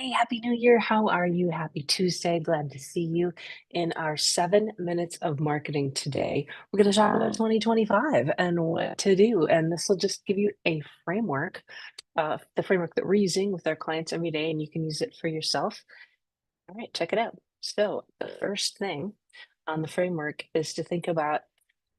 Hey, Happy New Year. How are you? Happy Tuesday. Glad to see you in our 7 minutes of marketing today. We're going to talk about 2025 and what to do. And this will just give you a framework, the framework that we're using with our clients every day, and you can use it for yourself. All right, check it out. So, the first thing on the framework is to think about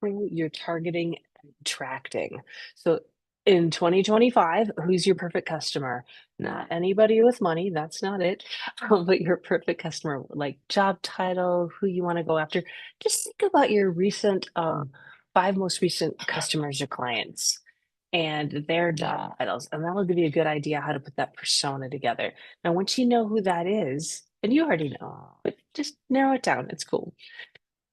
who you're targeting and attracting. So in 2025, who's your perfect customer? Not anybody with money, that's not it. But your perfect customer, like job title, who you want to go after. Just think about your recent five most recent customers or clients and their job titles, and that'll give you a good idea how to put that persona together. Now, once you know who that is, and you already know, but just narrow it down. It's cool.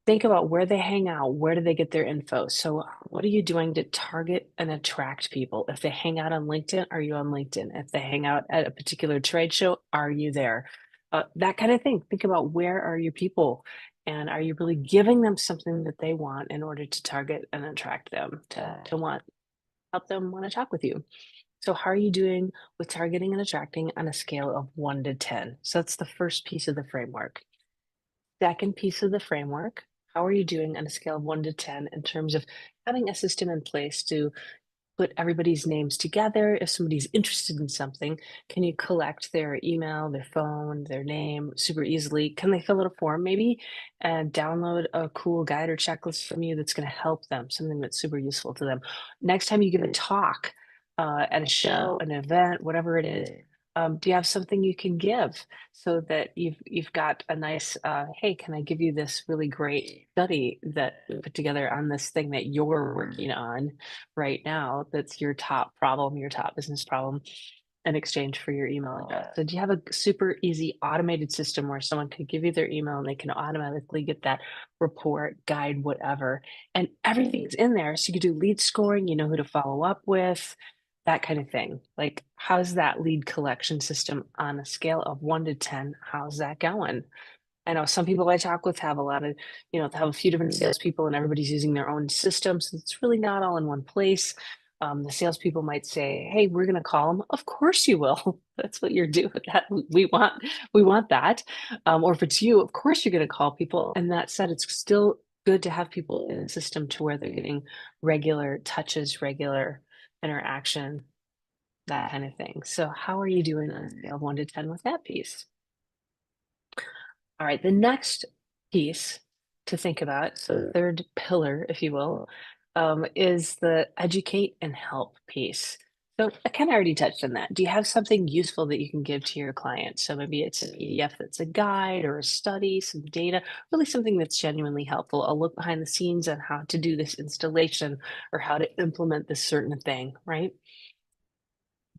Think about where they hang out, where do they get their info? So, what are you doing to target and attract people? If they hang out on LinkedIn, are you on LinkedIn? If they hang out at a particular trade show, are you there? That kind of thing. Think about where are your people and are you really giving them something that they want in order to target and attract them to want help them want to talk with you. So, how are you doing with targeting and attracting on a scale of 1 to 10? So, that's the first piece of the framework. Second piece of the framework, how are you doing on a scale of 1 to 10 in terms of having a system in place to put everybody's names together? If somebody's interested in something, can you collect their email, their phone, their name super easily? Can they fill out a form maybe and download a cool guide or checklist from you that's going to help them, something that's super useful to them? Next time you give a talk at a show, an event, whatever it is, do you have something you can give so that you've got a nice hey, can I give you this really great study that we put together on this thing that you're working on right now, that's your top problem, your top business problem, in exchange for your email address? So do you have a super easy automated system where someone could give you their email and they can automatically get that report, guide, whatever, and everything's in there? So you could do lead scoring, you know who to follow up with, that kind of thing. Like, how's that lead collection system on a scale of 1 to 10? How's that going? I know some people I talk with have a lot of, have a few different salespeople and everybody's using their own system. So it's really not all in one place. The salespeople might say, "Hey, we're going to call them." Of course you will. That's what you're doing. That we want that. Or if it's you, of course you're going to call people. And that said, it's still good to have people in a system to where they're getting regular touches, regular interaction, that kind of thing. So how are you doing on a scale of 1 to 10 with that piece? All right, the next piece to think about, so the third pillar, if you will, is the educate and help piece. So I kind of already touched on that. Do you have something useful that you can give to your client? So maybe it's a PDF that's a guide or a study, some data, really something that's genuinely helpful. A look behind the scenes on how to do this installation or how to implement this certain thing, right?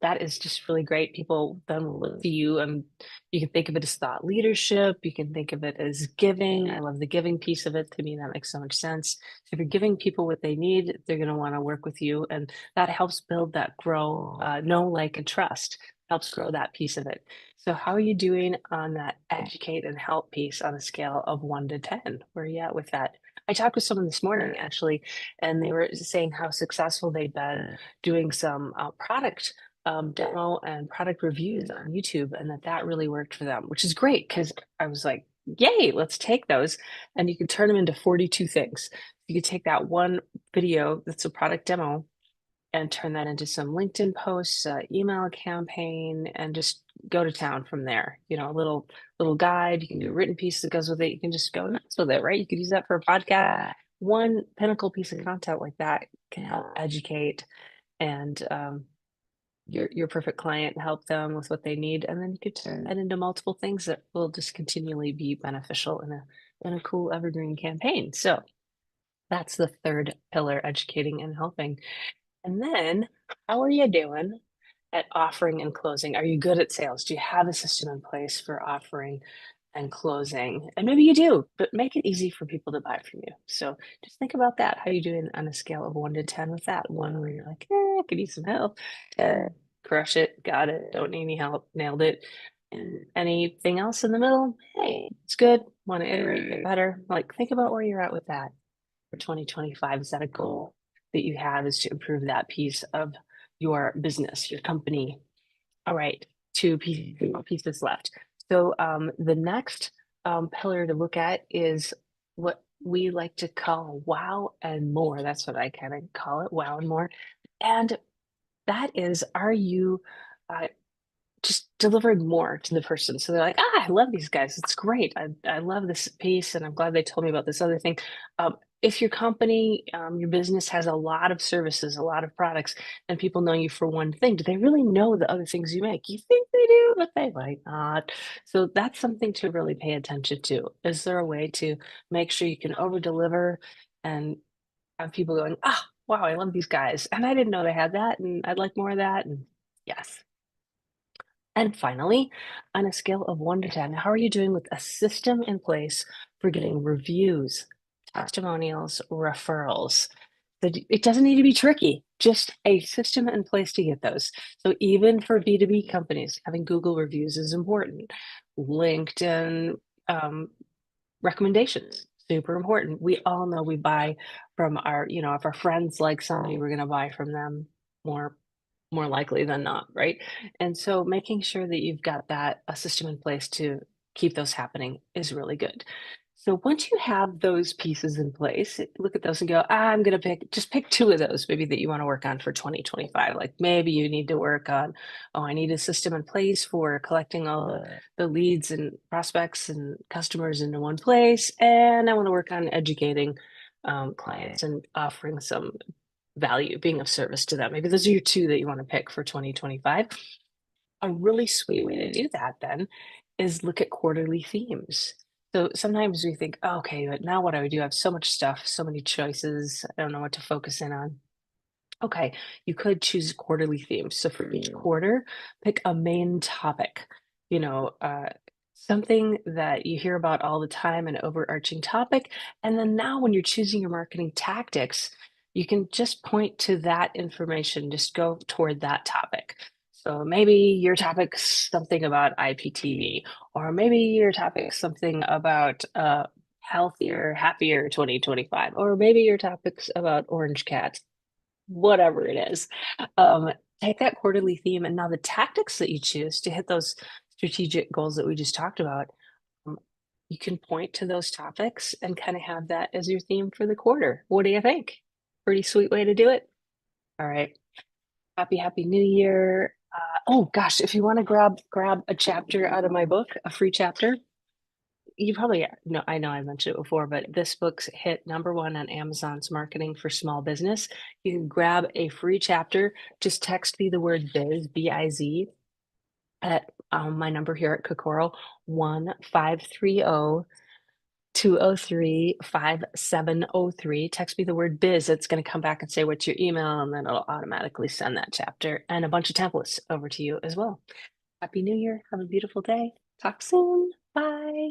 That is just really great. People then will look to you, and you can think of it as thought leadership. You can think of it as giving. I love the giving piece of it. To me, that makes so much sense. So if you're giving people what they need, they're going to want to work with you, and that helps build that grow, know, like, and trust. Helps grow that piece of it. So how are you doing on that educate and help piece on a scale of 1 to 10? Where are you at with that? I talked with someone this morning actually, and they were saying how successful they've been doing some product demo and product reviews on YouTube, and that really worked for them, which is great because I was like, yay, let's take those. And you can turn them into 42 things. You could take that one video that's a product demo and turn that into some LinkedIn posts, email campaign, and just go to town from there. A little guide. You can do a written piece that goes with it. You can just go nuts with it, right? You could use that for a podcast. One pinnacle piece of content like that can help educate and your perfect client, help them with what they need, and then you could turn that into multiple things that will just continually be beneficial in a cool evergreen campaign. So that's the third pillar, educating and helping. And then how are you doing at offering and closing? Are you good at sales? Do you have a system in place for offering and closing? And maybe you do, but make it easy for people to buy from you. So just think about that. How are you doing on a scale of 1 to 10 with that? One where you're like, I could use some help. 10, crush it, got it, don't need any help, nailed it. And anything else in the middle? Hey, it's good. Want to iterate, get better. Like, think about where you're at with that for 2025. Is that a goal that you have, is to improve that piece of your business, your company? All right. two pieces left. So the next pillar to look at is what we like to call wow and more. That's what I kind of call it, wow and more. And that is, are you uh, just delivering more to the person? So they're like, I love these guys. It's great. I love this piece, and I'm glad they told me about this other thing. If your company, your business has a lot of services, a lot of products, and people know you for one thing, do they really know the other things you make? You think they do, but they might not. So that's something to really pay attention to. Is there a way to make sure you can over deliver and have people going, wow, I love these guys. And I didn't know they had that, and I'd like more of that. And yes. And finally, on a scale of 1 to 10, how are you doing with a system in place for getting reviews, testimonials, referrals? It doesn't need to be tricky, just a system in place to get those. So even for B2B companies, having Google reviews is important. LinkedIn recommendations, super important. We all know we buy from our, if our friends like somebody, we're going to buy from them more more likely than not, right? And so making sure that you've got that a system in place to keep those happening is really good. So once you have those pieces in place, look at those and go, I'm going to pick two of those maybe that you want to work on for 2025. Like maybe you need to work on, oh, I need a system in place for collecting all the leads and prospects and customers into one place. And I want to work on educating clients and offering some value, being of service to them. Maybe those are your two that you want to pick for 2025. A really sweet way to do that then is look at quarterly themes. So sometimes we think, oh, okay, but now what do I do? I have so much stuff, so many choices. I don't know what to focus in on. Okay, you could choose quarterly themes. So for each quarter, pick a main topic, you know, something that you hear about all the time, an overarching topic. And then now when you're choosing your marketing tactics, you can just point to that information, just go toward that topic. So maybe your topic's something about IPTV, or maybe your topic's something about healthier, happier 2025, or maybe your topic's about orange cats, whatever it is. Um, Take that quarterly theme and now the tactics that you choose to hit those strategic goals that we just talked about. um, you can point to those topics and kind of have that as your theme for the quarter. What do you think? Pretty sweet way to do it. All right. Happy New Year. Oh gosh, if you want to grab a chapter out of my book, a free chapter, you probably know, I know I mentioned it before, but this book's hit #1 on Amazon's marketing for small business. You can grab a free chapter. Just text me the word biz, B-I-Z, at my number here at Kokoro, 1-530-203-5703. Text me the word biz. It's going to come back and say what's your email, and then it'll automatically send that chapter and a bunch of templates over to you as well. Happy New Year. Have a beautiful day. Talk soon. Bye.